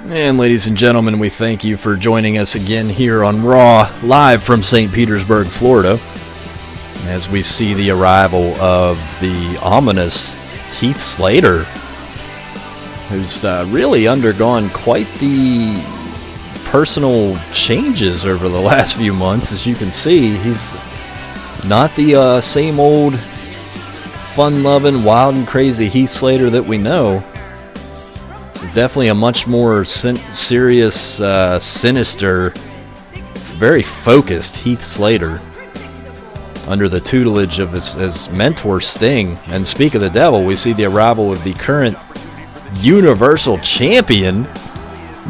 And ladies and gentlemen, we thank you for joining us again here on Raw, live from St. Petersburg, Florida, as we see the arrival of the ominous Heath Slater, who's really undergone quite the personal changes over the last few months. As you can see, he's not the same old fun-loving, wild and crazy Heath Slater that we know. It's definitely a much more serious, sinister, very focused Heath Slater under the tutelage of his mentor Sting. And speak of the devil, we see the arrival of the current Universal Champion.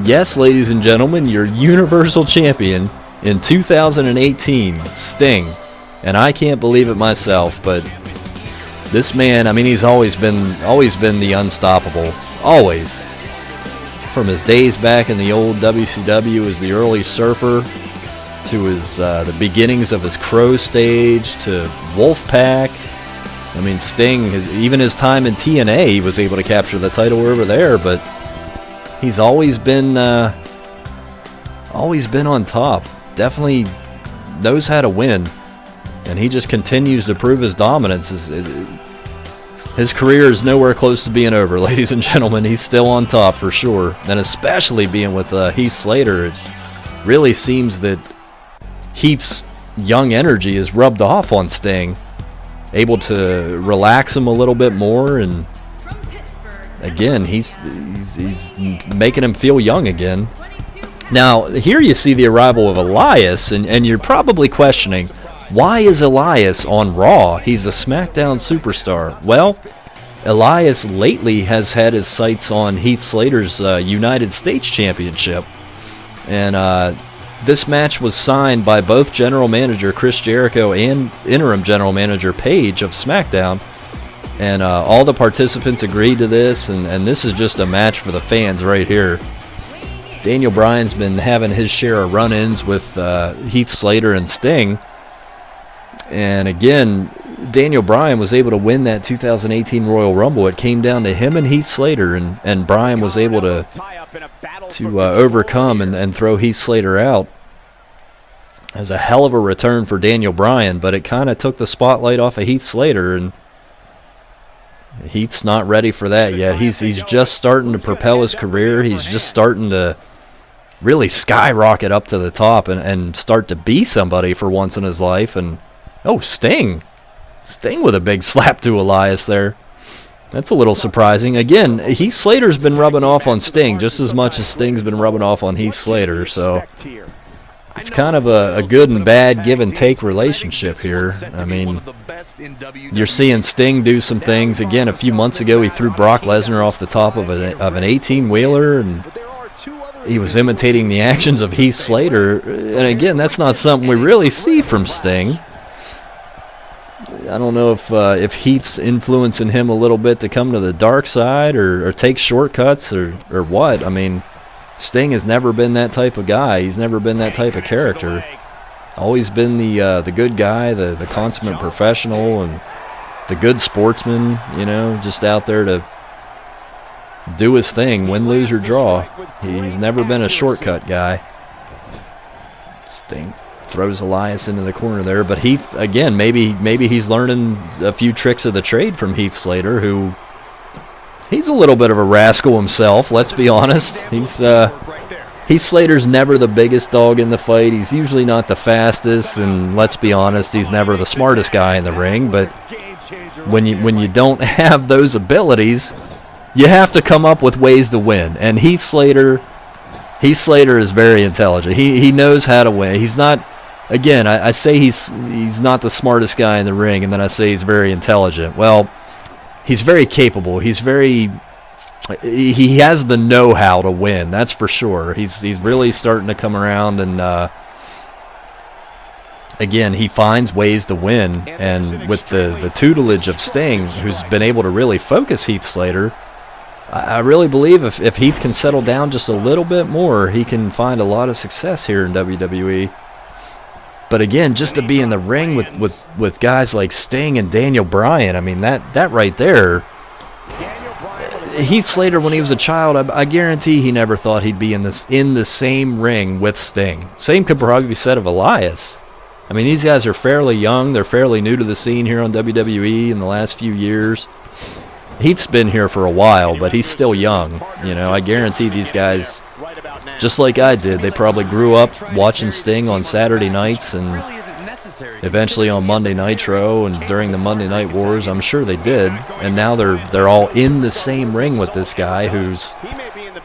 Yes, ladies and gentlemen, your Universal Champion in 2018, Sting. And I can't believe it myself, but this man, I mean, he's always been the unstoppable. Always. From his days back in the old WCW as the early Surfer, to his the beginnings of his Crow stage, to Wolfpack. I mean, Sting, even his time in TNA, he was able to capture the title over there, but he's always been on top. Definitely knows how to win, and he just continues to prove his dominance. His career is nowhere close to being over, ladies and gentlemen. He's still on top for sure. And especially being with Heath Slater, it really seems that Heath's young energy is rubbed off on Sting. Able to relax him a little bit more, and again, he's making him feel young again. Now, here you see the arrival of Elias, and you're probably questioning, why is Elias on Raw? He's a SmackDown superstar. Well, Elias lately has had his sights on Heath Slater's United States Championship. And this match was signed by both General Manager Chris Jericho and Interim General Manager Paige of SmackDown. And all the participants agreed to this, and this is just a match for the fans right here. Daniel Bryan's been having his share of run-ins with Heath Slater and Sting. And again, Daniel Bryan was able to win that 2018 Royal Rumble. It came down to him and Heath Slater, and Bryan was able to overcome and throw Heath Slater out. It was a hell of a return for Daniel Bryan, but it kind of took the spotlight off of Heath Slater, and Heath's not ready for that yet. He's just starting to propel his career. He's just starting to really skyrocket up to the top and start to be somebody for once in his life. And oh, Sting with a big slap to Elias there. That's a little surprising. Again, Heath Slater's been rubbing off on Sting just as much as Sting's been rubbing off on Heath Slater, so it's kind of a good and bad give and take relationship here. I mean, you're seeing Sting do some things. Again, a few months ago he threw Brock Lesnar off the top of an 18-wheeler, and he was imitating the actions of Heath Slater. And again, that's not something we really see from Sting. I don't know if Heath's influencing him a little bit to come to the dark side or take shortcuts or what. I mean, Sting has never been that type of guy. He's never been that type of character. Always been the good guy, the consummate professional, and the good sportsman, you know, just out there to do his thing, win, lose, or draw. He's never been a shortcut guy. Sting throws Elias into the corner there, but Heath, again, maybe he's learning a few tricks of the trade from Heath Slater, who he's a little bit of a rascal himself, let's be honest. Heath Slater's never the biggest dog in the fight. He's usually not the fastest, and let's be honest, he's never the smartest guy in the ring, but when you don't have those abilities, you have to come up with ways to win. And Heath Slater is very intelligent. He knows how to win. He's not, again, I say he's not the smartest guy in the ring, and then I say he's very intelligent. Well, he's very capable. He has the know-how to win, that's for sure. He's really starting to come around, and again, he finds ways to win. And with the tutelage of Sting, who's been able to really focus Heath Slater, I really believe if Heath can settle down just a little bit more, he can find a lot of success here in WWE. But again, just to be in the ring with guys like Sting and Daniel Bryan, I mean, that right there, Heath Slater, when he was a child, I guarantee he never thought he'd be in the same ring with Sting. Same could probably be said of Elias. I mean, these guys are fairly young. They're fairly new to the scene here on WWE in the last few years. Heath's been here for a while, but he's still young. You know, I guarantee these guys, just like I did, they probably grew up watching Sting on Saturday nights and eventually on Monday Nitro and during the Monday Night Wars. I'm sure they did. And now they're all in the same ring with this guy who's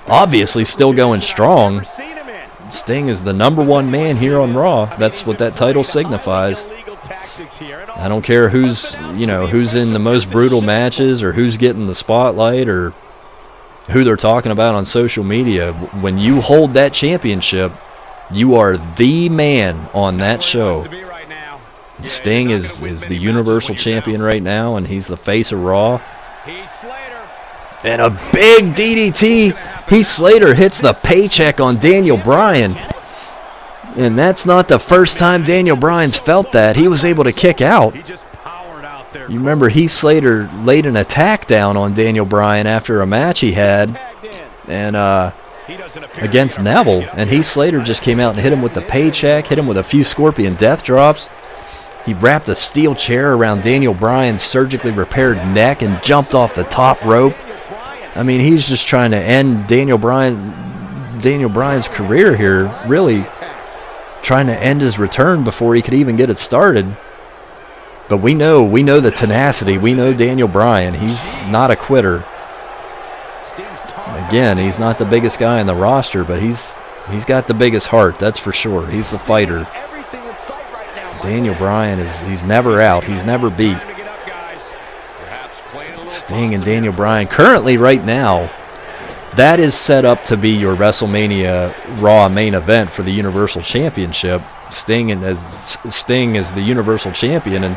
obviously still going strong. Sting is the #1 man here on Raw. That's what that title signifies. I don't care who's in the most brutal matches or who's getting the spotlight or who they're talking about on social media. When you hold that championship, you are the man on that show. Sting is the Universal Champion right now, and he's the face of Raw. And a big DDT. Heath Slater hits the paycheck on Daniel Bryan. And that's not the first time Daniel Bryan's felt that. He was able to kick out. You remember Heath Slater laid an attack down on Daniel Bryan after a match he had and against Neville. And Heath Slater just came out and hit him with the paycheck, hit him with a few Scorpion Death Drops. He wrapped a steel chair around Daniel Bryan's surgically repaired neck and jumped off the top rope. I mean, he's just trying to end Daniel Bryan's career here, really trying to end his return before he could even get it started. But we know the tenacity. We know Daniel Bryan. He's not a quitter. Again, he's not the biggest guy in the roster, but he's got the biggest heart, that's for sure. He's the fighter. Daniel Bryan he's never out. He's never beat. Sting and Daniel Bryan currently right now, that is set up to be your WrestleMania Raw main event for the Universal Championship. Sting is the Universal Champion, and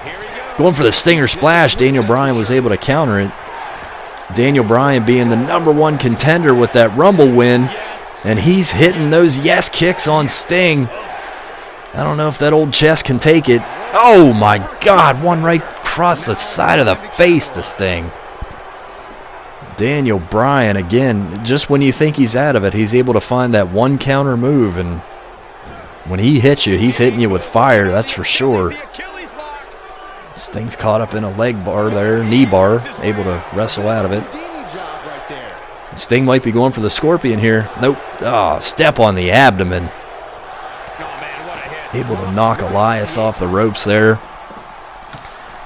going for the Stinger Splash, Daniel Bryan was able to counter it. Daniel Bryan being the #1 contender with that Rumble win, and he's hitting those yes kicks on Sting. I don't know if that old chest can take it. Oh my God, one right across the side of the face to Sting. Daniel Bryan, again, just when you think he's out of it, he's able to find that one counter move, and when he hits you, he's hitting you with fire, that's for sure. Sting's caught up in a leg bar there, knee bar, able to wrestle out of it. Sting might be going for the Scorpion here. Nope. Oh, step on the abdomen. Able to knock Elias off the ropes there.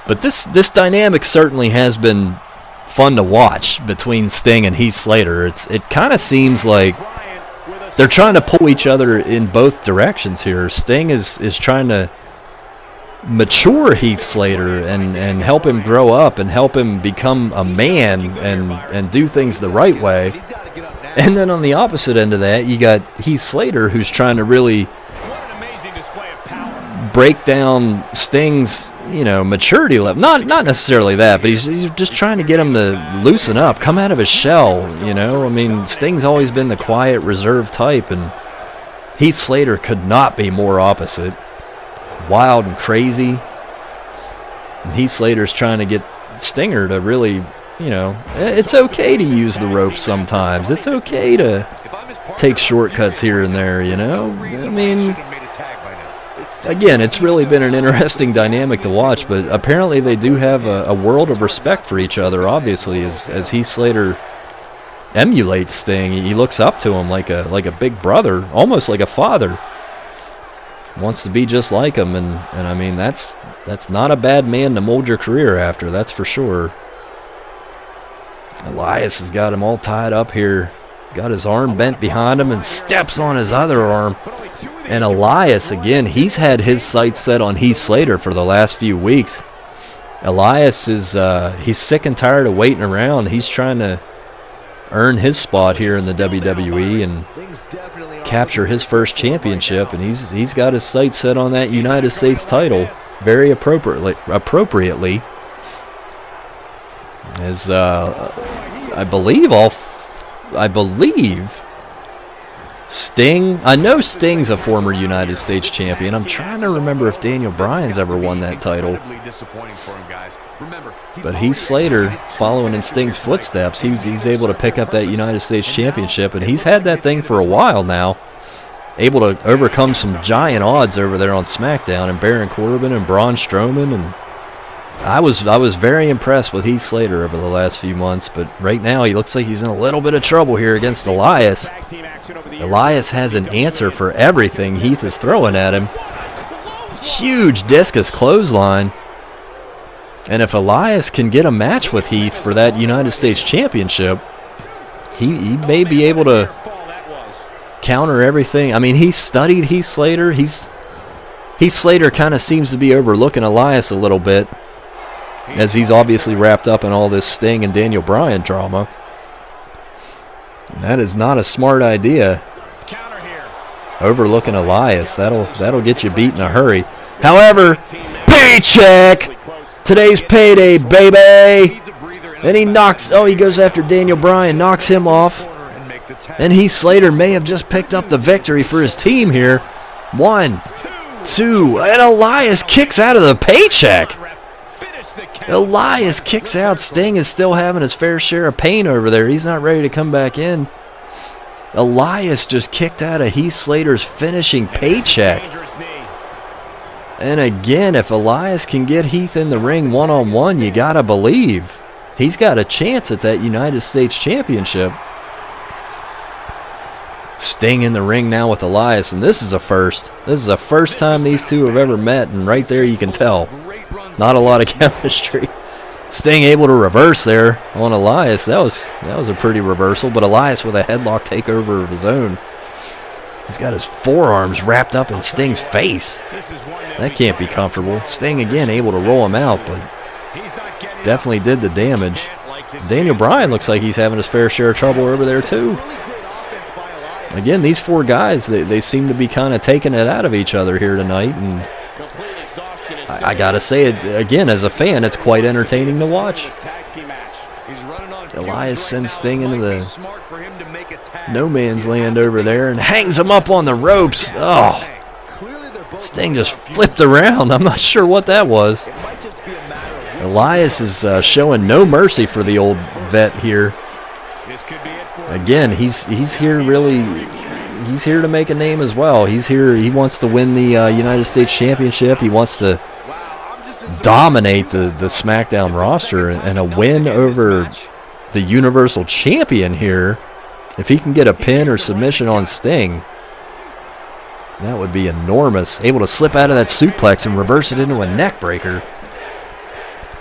But this dynamic certainly has been fun to watch between Sting and Heath Slater. It kind of seems like they're trying to pull each other in both directions here. Sting is trying to mature Heath Slater and help him grow up and help him become a man and do things the right way. And then on the opposite end of that, you got Heath Slater, who's trying to really break down Sting's, maturity level. Not necessarily that, but he's just trying to get him to loosen up, come out of his shell, I mean, Sting's always been the quiet, reserved type, and Heath Slater could not be more opposite. Wild and crazy. And Heath Slater's trying to get Stinger to really, it's okay to use the ropes sometimes. It's okay to take shortcuts here and there, I mean, again, it's really been an interesting dynamic to watch, but apparently they do have a world of respect for each other, obviously, as Heath Slater emulates Sting. He looks up to him like a big brother, almost like a father. Wants to be just like him, and I mean, that's not a bad man to mold your career after, that's for sure. Elias has got him all tied up here. Got his arm bent behind him and steps on his other arm. And Elias, again, he's had his sights set on Heath Slater for the last few weeks. Elias is he's sick and tired of waiting around. He's trying to earn his spot here in the WWE and capture his first championship. And he's got his sights set on that United States title very appropriately. As I believe Sting, I know Sting's a former United States champion. I'm trying to remember if Daniel Bryan's ever won that title. But Heath Slater, following in Sting's footsteps, he's able to pick up that United States championship, and he's had that thing for a while now. Able to overcome some giant odds over there on SmackDown, and Baron Corbin and Braun Strowman, and I was very impressed with Heath Slater over the last few months, but right now he looks like he's in a little bit of trouble here against Elias. Elias has an answer for everything Heath is throwing at him. Huge discus clothesline. And if Elias can get a match with Heath for that United States Championship, he may be able to counter everything. I mean, he studied Heath Slater. Heath Slater kind of seems to be overlooking Elias a little bit, as he's obviously wrapped up in all this Sting and Daniel Bryan drama. That is not a smart idea. Overlooking Elias, that'll get you beat in a hurry. However, paycheck! Today's payday, baby! And he goes after Daniel Bryan, knocks him off. And Heath Slater may have just picked up the victory for his team here. 1, 2, and Elias kicks out of the paycheck. Elias kicks out. Sting is still having his fair share of pain over there. He's not ready to come back in. Elias just kicked out of Heath Slater's finishing paycheck. And again, if Elias can get Heath in the ring one-on-one, you gotta believe he's got a chance at that United States Championship. Sting in the ring now with Elias, and this is a first. This is the first time these two have ever met, and right there you can tell. Not a lot of chemistry. Sting able to reverse there on Elias. That was a pretty reversal, but Elias with a headlock takeover of his own. He's got his forearms wrapped up in Sting's face. That can't be comfortable. Sting again able to roll him out, but definitely did the damage. Daniel Bryan looks like he's having his fair share of trouble over there too. Again, these four guys, they seem to be kind of taking it out of each other here tonight, and I gotta say it again, as a fan, it's quite entertaining to watch. Elias sends Sting into the no man's land over there and hangs him up on the ropes. Oh, Sting just flipped around. I'm not sure what that was. Elias is showing no mercy for the old vet here. Again, he's here really. He's here to make a name as well. He's here. He wants to win the United States Championship. He wants to dominate the SmackDown roster, and a win over the Universal Champion here. If he can get a pin or submission on Sting, that would be enormous. Able to slip out of that suplex and reverse it into a neck breaker.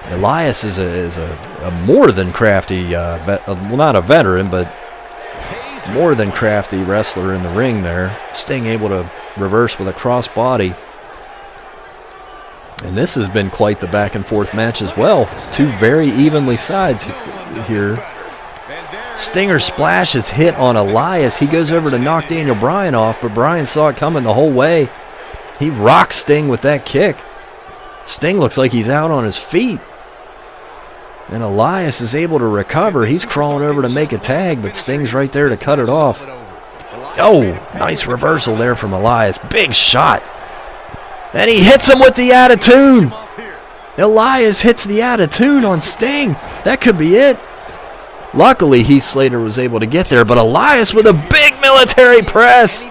Elias is a more than crafty, well, not a veteran, but more than crafty wrestler in the ring there. Sting able to reverse with a cross body. And this has been quite the back and forth match as well. Two very evenly sides here. Stinger splash is hit on Elias. He goes over to knock Daniel Bryan off, but Bryan saw it coming the whole way. He rocks Sting with that kick. Sting looks like he's out on his feet. And Elias is able to recover. He's crawling over to make a tag, but Sting's right there to cut it off. Oh, nice reversal there from Elias. Big shot. And he hits him with the attitude. Elias hits the attitude on Sting. That could be it. Luckily, Heath Slater was able to get there, but Elias with a big military press.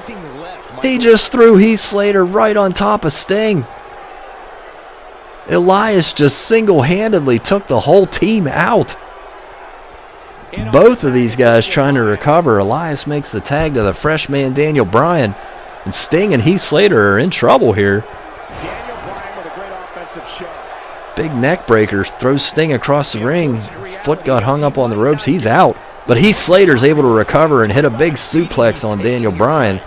He just threw Heath Slater right on top of Sting. Elias just single-handedly took the whole team out. Both of these guys trying to recover. Elias makes the tag to the fresh man Daniel Bryan. And Sting and Heath Slater are in trouble here. Big neck breaker throws Sting across the ring. Foot got hung up on the ropes. He's out. But Heath Slater's able to recover and hit a big suplex on Daniel Bryan.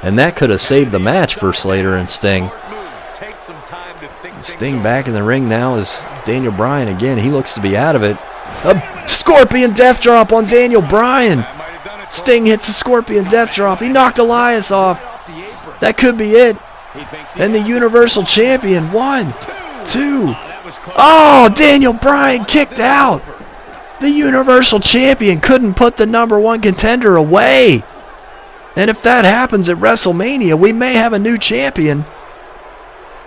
And that could have saved the match for Slater and Sting. Sting back in the ring now is Daniel Bryan again. He looks to be out of it. A Scorpion Death Drop on Daniel Bryan. Sting hits a Scorpion Death Drop. He knocked Elias off. That could be it. And the Universal Champion. 1, 2. Oh, Daniel Bryan kicked out. The Universal Champion couldn't put the #1 contender away. And if that happens at WrestleMania, we may have a new champion.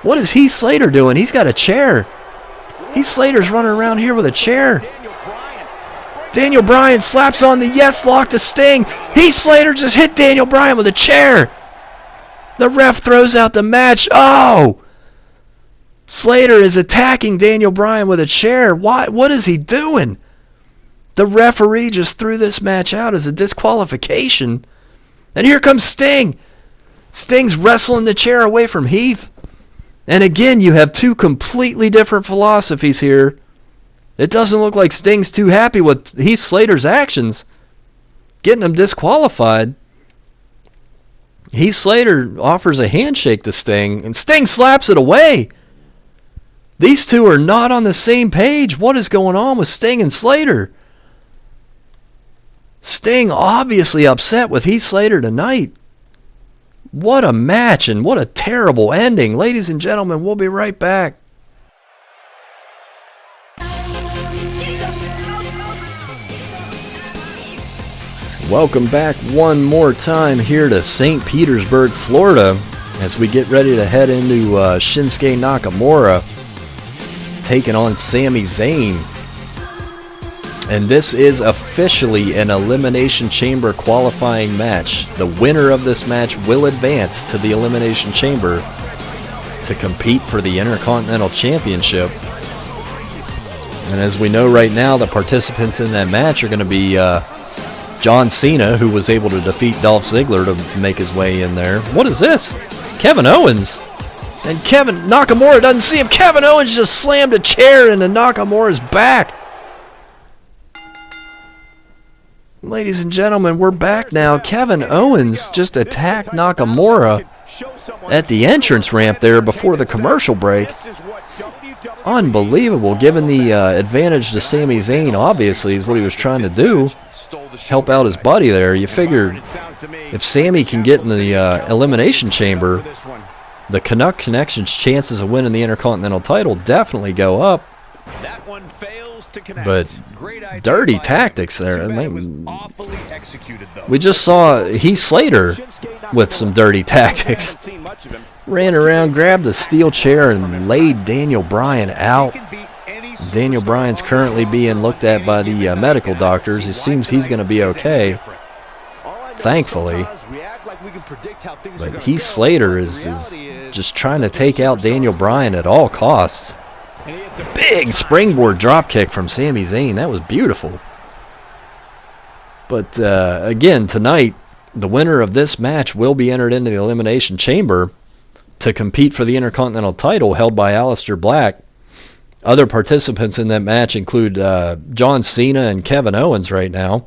What is Heath Slater doing? He's got a chair. Heath Slater's running around here with a chair. Daniel Bryan slaps on the yes lock to Sting. Heath Slater just hit Daniel Bryan with a chair. The ref throws out the match. Oh! Slater is attacking Daniel Bryan with a chair. Why? What is he doing? The referee just threw this match out as a disqualification. And here comes Sting. Sting's wrestling the chair away from Heath. And again, you have two completely different philosophies here. It doesn't look like Sting's too happy with Heath Slater's actions, getting him disqualified. Heath Slater offers a handshake to Sting, and Sting slaps it away. These two are not on the same page. What is going on with Sting and Slater? Sting obviously upset with Heath Slater tonight. What a match and what a terrible ending. Ladies and gentlemen, we'll be right back. Welcome back one more time here to St. Petersburg, Florida, as we get ready to head into Shinsuke Nakamura taking on Sami Zayn. And this is officially an Elimination Chamber qualifying match. The winner of this match will advance to the Elimination Chamber to compete for the Intercontinental Championship. And as we know right now, the participants in that match are going to be John Cena, who was able to defeat Dolph Ziggler to make his way in there. What is this? Kevin Owens. And Nakamura doesn't see him. Kevin Owens just slammed a chair into Nakamura's back. Ladies and gentlemen, we're back now. Kevin Owens just attacked Nakamura at the entrance ramp there before the commercial break. Unbelievable, given the advantage to Sami Zayn, obviously, is what he was trying to do. Help out his buddy there. You figure if Sami can get in the Elimination Chamber, the Canuck Connection's chances of winning the Intercontinental title definitely go up. But dirty tactics there. We just saw Heath Slater with some dirty tactics. Ran around, grabbed a steel chair, and laid Daniel Bryan out. Daniel Bryan's currently being looked at by the medical doctors. It seems he's going to be okay, thankfully. But Heath Slater is just trying to take out Daniel Bryan at all costs. Big springboard dropkick from Sami Zayn. That was beautiful. But again, tonight, the winner of this match will be entered into the Elimination Chamber to compete for the Intercontinental title held by Aleister Black. Other participants in that match include John Cena and Kevin Owens right now.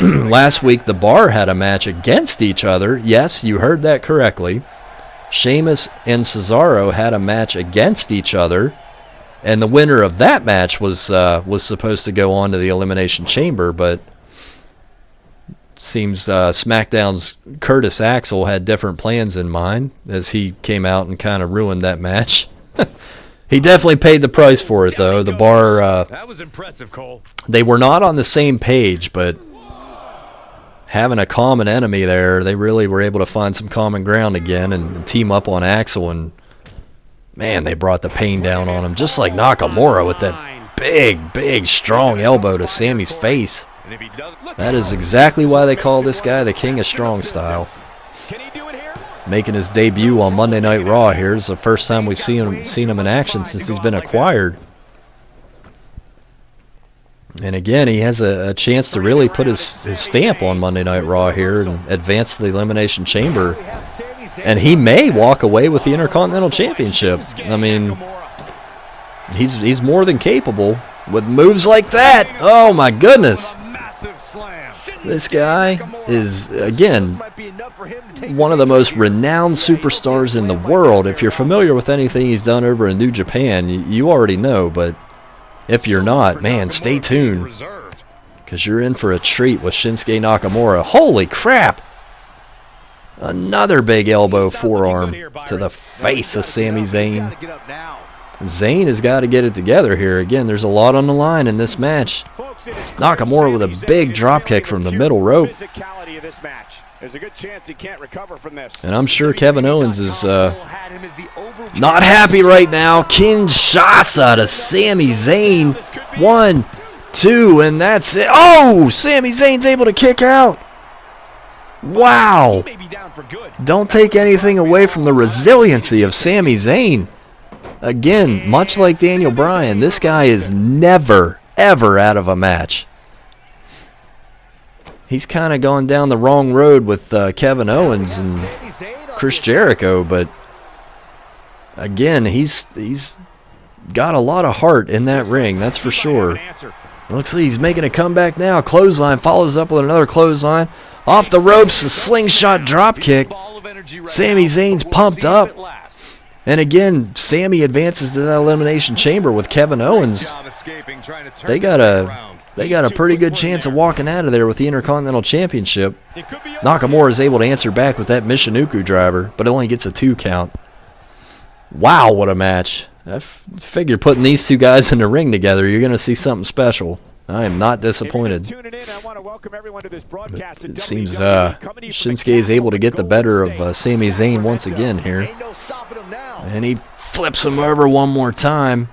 Last week, The Bar had a match against each other. Yes, you heard that correctly. Sheamus and Cesaro had a match against each other. And the winner of that match was supposed to go on to the Elimination Chamber, but seems SmackDown's Curtis Axel had different plans in mind as he came out and kind of ruined that match. He definitely paid the price for it, though. The Bar, that was impressive, Cole. They were not on the same page, but having a common enemy there, they really were able to find some common ground again and team up on Axel, and man, they brought the pain down on him, just like Nakamura with that big, strong elbow to Sami's face. That is exactly why they call this guy the King of Strong Style. Making his debut on Monday Night Raw here. It's the first time we've seen him in action since he's been acquired. And again, he has a chance to really put his stamp on Monday Night Raw here and advance to the Elimination Chamber. And he may walk away with the Intercontinental Championship. I mean, he's more than capable with moves like that. Oh my goodness. This guy is, again, one of the most renowned superstars in the world. If you're familiar with anything he's done over in New Japan, you already know, but if you're not, man, stay tuned, because you're in for a treat with Shinsuke Nakamura. Holy crap! Another big elbow forearm to the face of Sami Zayn. Zayn has got to get it together here. Again, there's a lot on the line in this match. Nakamura with a big drop kick from the middle rope. And I'm sure Kevin Owens is not happy right now. Kinshasa to Sami Zayn. 1, 2, and that's it. Oh, Sami Zayn's able to kick out. Wow. Don't take anything away from the resiliency of Sami Zayn. Again, much like Daniel Bryan, this guy is never, ever out of a match. He's kind of gone down the wrong road with Kevin Owens and Chris Jericho, but again, he's got a lot of heart in that ring, that's for sure. Looks like he's making a comeback now. Clothesline, follows up with another clothesline. Off the ropes, a slingshot drop kick. Sami Zayn's pumped up. And again, Sami advances to that Elimination Chamber with Kevin Owens. They got a pretty good chance of walking out of there with the Intercontinental Championship. Nakamura is able to answer back with that Michinoku driver, but it only gets a 2 count. Wow, what a match. I figure putting these two guys in the ring together, you're going to see something special. I am not disappointed. But it seems Shinsuke is able to get the better of Sami Zayn once again here. And he flips him over one more time.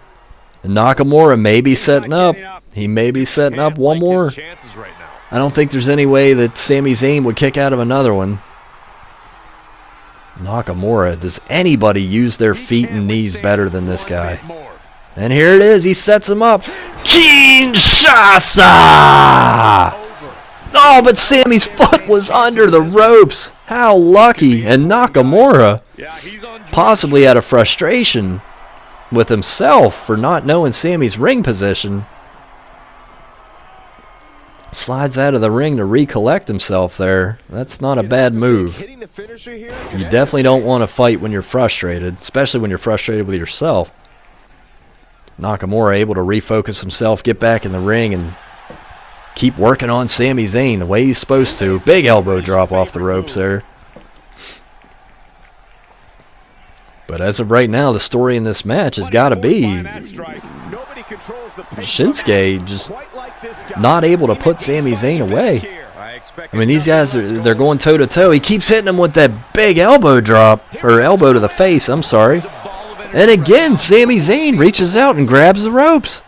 And Nakamura may be setting up. He may be setting up one more. I don't think there's any way that Sami Zayn would kick out of another one. Nakamura, does anybody use their feet and knees better than this guy? And here it is, he sets him up. Kinshasa! Oh, but Sami's foot was under the ropes. How lucky. And Nakamura, possibly out of frustration with himself for not knowing Sami's ring position, slides out of the ring to recollect himself there. That's not a bad move. You definitely don't want to fight when you're frustrated, especially when you're frustrated with yourself. Nakamura able to refocus himself, get back in the ring, and keep working on Sami Zayn the way he's supposed to. Big elbow drop off the ropes there. But as of right now, the story in this match has got to be Shinsuke just not able to put Sami Zayn away. I mean, these guys, they're going toe-to-toe. He keeps hitting him with that big elbow drop, or elbow to the face, I'm sorry. And again, Sami Zayn reaches out and grabs the ropes.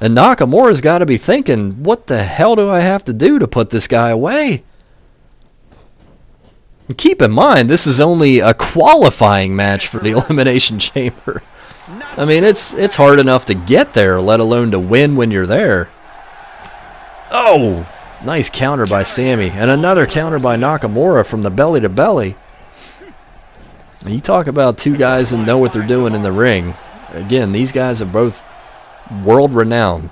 And Nakamura's got to be thinking, what the hell do I have to do to put this guy away? And keep in mind, this is only a qualifying match for the Elimination Chamber. I mean, it's hard enough to get there, let alone to win when you're there. Oh, nice counter by Sami. And another counter by Nakamura from the belly to belly. You talk about two guys that know what they're doing in the ring. Again, these guys are both world-renowned.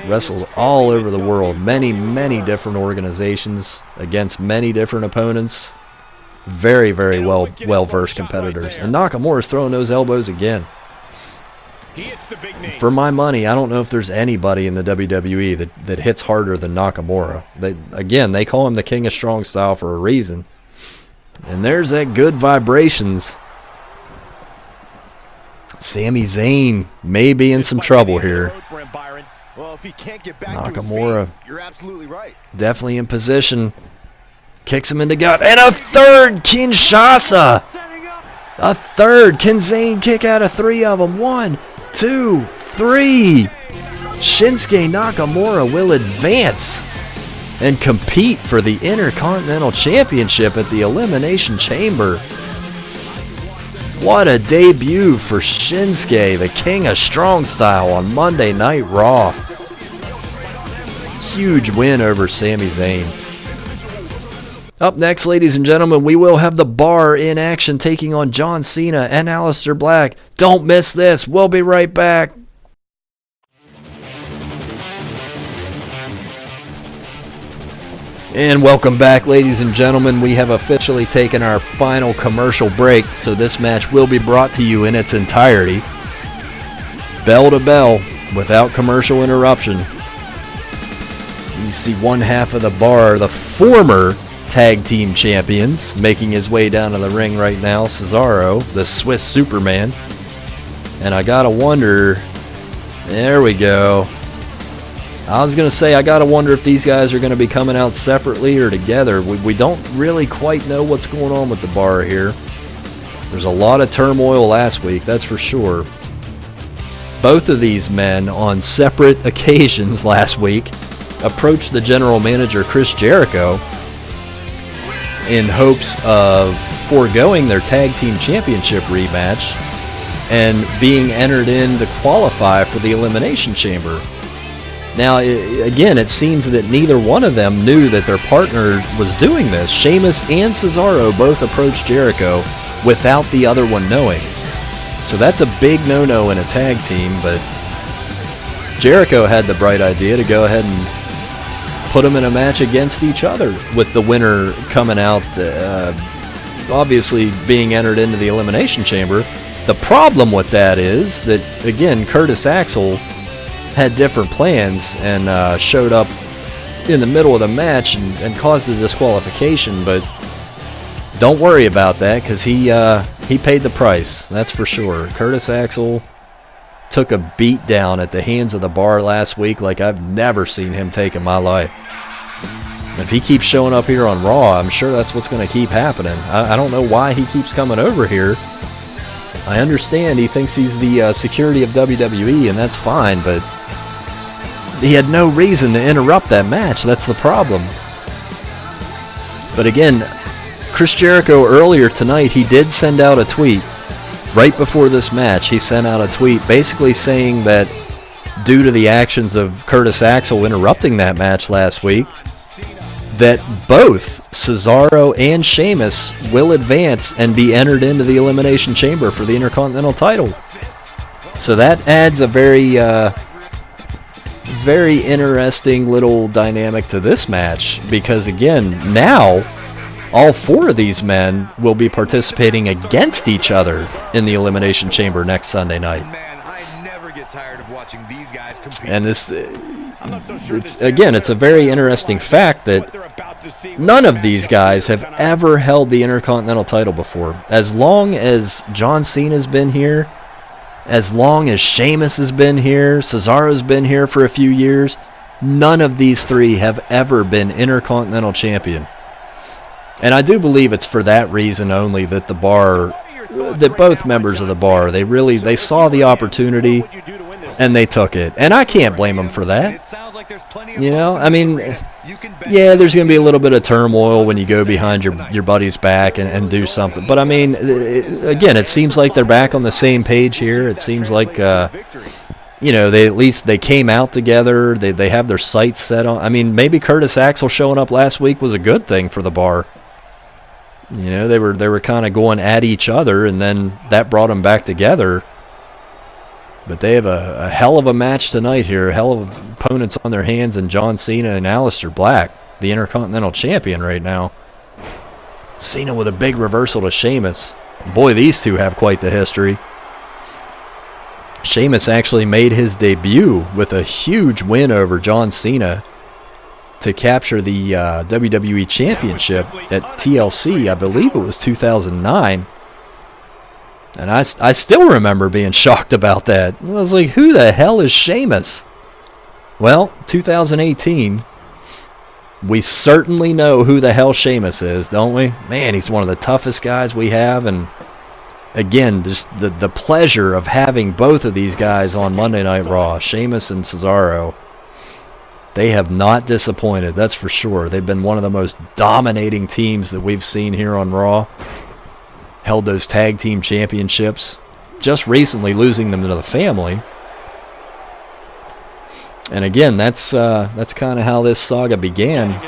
Wrestled all over the world. Many, many different organizations against many different opponents. Very, very well-versed competitors. And Nakamura's throwing those elbows again. For my money, I don't know if there's anybody in the WWE that hits harder than Nakamura. Again, they call him the King of Strong Style for a reason. And there's that good vibrations. Sami Zayn may be in some trouble here. Nakamura definitely in position. Kicks him in the gut. And a third Kinshasa. A third. Can Zayn kick out of 3 of them? 1, 2, 3. Shinsuke Nakamura will advance and compete for the Intercontinental Championship at the Elimination Chamber. What a debut for Shinsuke, the King of Strong Style, on Monday Night Raw. Huge win over Sami Zayn. Up next, ladies and gentlemen, we will have The Bar in action taking on John Cena and Aleister Black. Don't miss this. We'll be right back. And welcome back, ladies and gentlemen. We have officially taken our final commercial break, so this match will be brought to you in its entirety, bell to bell, without commercial interruption. You see one half of The Bar, the former tag team champions, making his way down to the ring right now. Cesaro, the Swiss Superman, And I gotta wonder, there we go. I was going to say, I got to wonder if these guys are going to be coming out separately or together. We don't really quite know what's going on with the bar here. There's a lot of turmoil last week, that's for sure. Both of these men, on separate occasions last week, approached the general manager, Chris Jericho, in hopes of foregoing their tag team championship rematch and being entered in to qualify for the Elimination Chamber. Now, again, it seems that neither one of them knew that their partner was doing this. Sheamus and Cesaro both approached Jericho without the other one knowing. So that's a big no-no in a tag team, but Jericho had the bright idea to go ahead and put them in a match against each other, with the winner coming out, obviously being entered into the Elimination Chamber. The problem with that is that, again, Curtis Axel had different plans and showed up in the middle of the match and caused a disqualification, but don't worry about that, because he paid the price, that's for sure. Curtis Axel took a beat down at the hands of the bar last week like I've never seen him take in my life. If he keeps showing up here on Raw, I'm sure that's what's going to keep happening. I don't know why he keeps coming over here. I understand he thinks he's the security of WWE, and that's fine, but he had no reason to interrupt that match. That's the problem. But again, Chris Jericho earlier tonight, he did send out a tweet right before this match. He sent out a tweet basically saying that due to the actions of Curtis Axel interrupting that match last week, that both Cesaro and Sheamus will advance and be entered into the Elimination Chamber for the Intercontinental title. So that adds a very interesting little dynamic to this match, because again, now all four of these men will be participating against each other in the Elimination Chamber next Sunday night. And this, it's a very interesting fact that none of these guys have ever held the Intercontinental title before. As long as John Cena's been here, as long as Sheamus has been here, Cesaro's been here for a few years, none of these three have ever been Intercontinental champion. And I do believe it's for that reason only that the bar, that both members of the bar, they saw the opportunity and they took it. And I can't blame them for that. You know, I mean, yeah, there's going to be a little bit of turmoil when you go behind your buddy's back and do something. But I mean, again, it seems like they're back on the same page here. It seems like, you know, they came out together. They have their sights set on. I mean, maybe Curtis Axel showing up last week was a good thing for the bar. You know, they were kind of going at each other, and then that brought them back together. But they have a hell of a match tonight here, a hell of opponents on their hands, and John Cena and Aleister Black, the Intercontinental Champion right now. Cena with a big reversal to Sheamus. Boy, these two have quite the history. Sheamus actually made his debut with a huge win over John Cena to capture the WWE Championship at TLC. I believe it was 2009. And I still remember being shocked about that. I was like, who the hell is Sheamus? Well, 2018, we certainly know who the hell Sheamus is, don't we? Man, he's one of the toughest guys we have. And again, just the pleasure of having both of these guys on Monday Night Raw, Sheamus and Cesaro. They have not disappointed, that's for sure. They've been one of the most dominating teams that we've seen here on Raw. Held those tag team championships, just recently losing them to the family. And again, that's kind of how this saga began.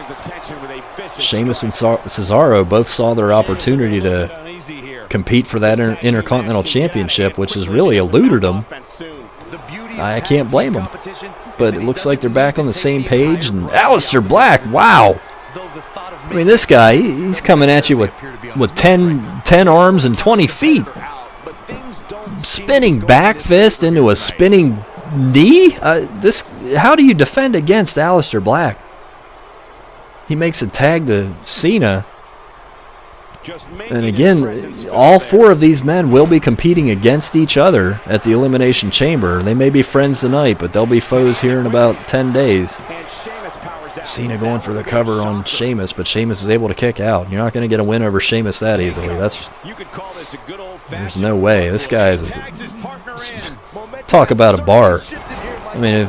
Sheamus and Cesaro both saw their opportunity to compete for that Intercontinental Championship, which has really eluded them. I can't blame them. But it looks like they're back on the same page. And Aleister Black, wow! I mean, this guy, he's coming at you with 10 arms and 20 feet. Spinning back fist into a spinning knee? How do you defend against Aleister Black? He makes a tag to Cena. And again, all four of these men will be competing against each other at the Elimination Chamber. They may be friends tonight, but they'll be foes here in about 10 days. Cena going for the cover on Sheamus, but Sheamus is able to kick out. You're not going to get a win over Sheamus that easily. There's no way. This guy is... Talk about a bar. I mean,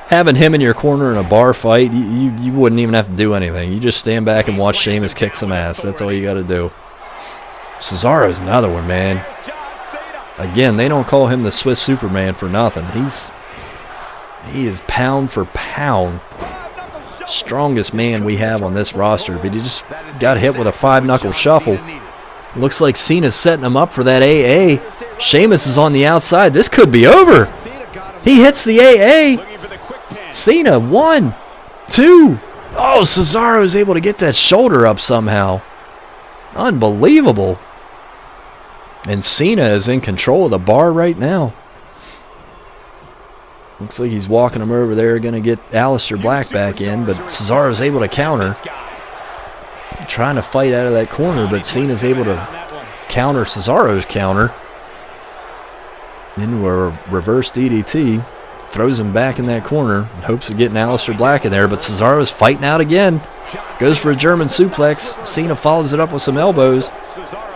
having him in your corner in a bar fight, you wouldn't even have to do anything. You just stand back and watch Sheamus kick some ass. That's all you got to do. Cesaro's another one, man. Again, they don't call him the Swiss Superman for nothing. He is pound for pound strongest man we have on this roster, but he just got hit with a 5-knuckle shuffle. Looks like Cena's setting him up for that AA. Sheamus is on the outside. This could be over. He hits the AA. Cena, 1, 2. Oh, Cesaro is able to get that shoulder up somehow. Unbelievable. And Cena is in control of the bar right now. Looks like he's walking him over there, going to get Aleister Black back in, but Cesaro's able to counter. Trying to fight out of that corner, but Cena's able to counter Cesaro's counter. Into a reverse DDT. Throws him back in that corner in hopes of getting Aleister Black in there, but Cesaro's fighting out again. Goes for a German suplex. Cena follows it up with some elbows.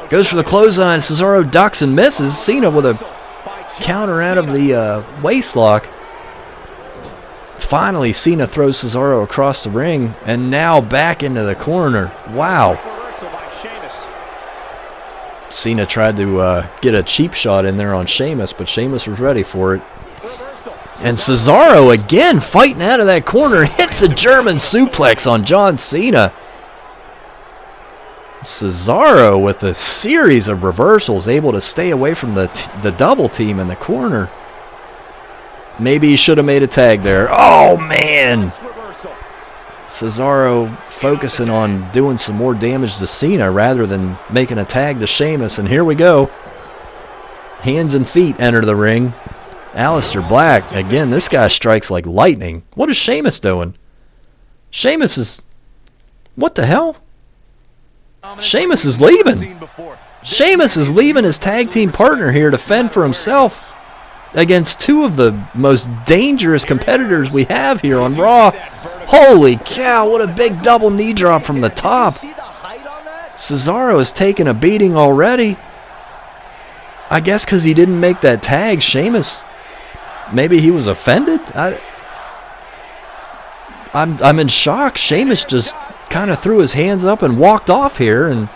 Goes for the clothesline. Cesaro ducks and misses. Cena with a counter out of the waist lock. Finally, Cena throws Cesaro across the ring, and now back into the corner. Wow. Cena tried to get a cheap shot in there on Sheamus, but Sheamus was ready for it. And Cesaro again fighting out of that corner, hits a German suplex on John Cena. Cesaro with a series of reversals, able to stay away from the double team in the corner. Maybe he should have made a tag there. Oh, man. Cesaro focusing on doing some more damage to Cena rather than making a tag to Sheamus. And here we go. Hands and feet enter the ring. Aleister Black. Again, this guy strikes like lightning. What is Sheamus doing? Sheamus is... What the hell? Sheamus is leaving. Sheamus is leaving his tag team partner here to fend for himself against two of the most dangerous competitors we have here on Raw. Holy cow, what a big double knee drop from the top. Cesaro has taken a beating already. I guess because he didn't make that tag, Sheamus, maybe he was offended? I'm in shock. Sheamus just kind of threw his hands up and walked off here and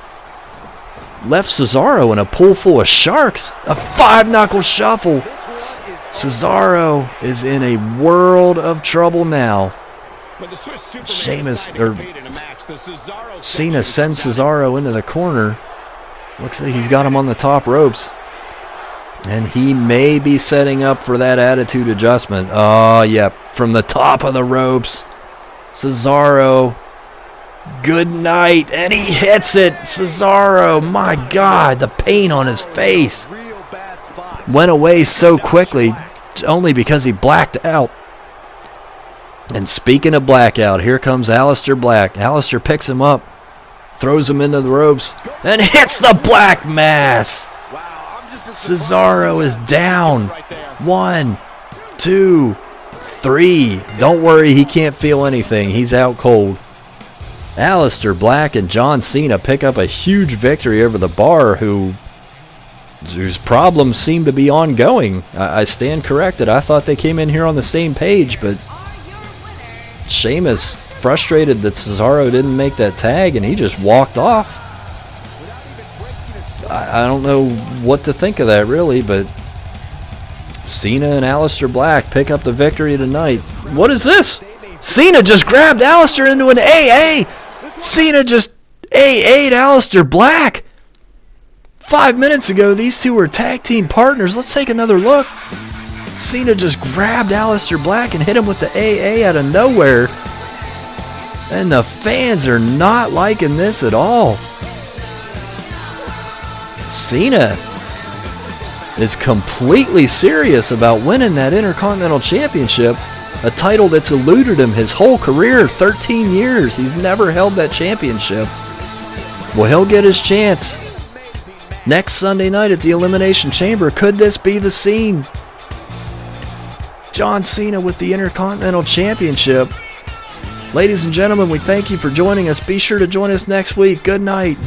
left Cesaro in a pool full of sharks. A 5-knuckle shuffle. Cesaro is in a world of trouble now. Sheamus, or Cena sends Cesaro into the corner. Looks like he's got him on the top ropes. And he may be setting up for that attitude adjustment. Oh, yep. From the top of the ropes. Cesaro. Good night. And he hits it. Cesaro. My God. The pain on his face. Went away so quickly. Only because he blacked out. And speaking of blackout, here comes Aleister Black. Aleister picks him up. Throws him into the ropes. And hits the Black Mass. Cesaro is down. 1, 2, 3. Don't worry, he can't feel anything. He's out cold. Aleister Black and John Cena pick up a huge victory over the Bar, whose problems seem to be ongoing. I stand corrected. I thought they came in here on the same page, but Sheamus frustrated that Cesaro didn't make that tag, and he just walked off. I don't know what to think of that, really, but Cena and Aleister Black pick up the victory tonight. What is this? Cena just grabbed Aleister into an AA. Cena just AA'd Aleister Black. 5 minutes ago, these two were tag team partners. Let's take another look. Cena just grabbed Aleister Black and hit him with the AA out of nowhere. And the fans are not liking this at all. Cena is completely serious about winning that Intercontinental Championship, a title that's eluded him his whole career, 13 years. He's never held that championship. Well, he'll get his chance. Next Sunday night at the Elimination Chamber, could this be the scene? John Cena with the Intercontinental Championship. Ladies and gentlemen, we thank you for joining us. Be sure to join us next week. Good night.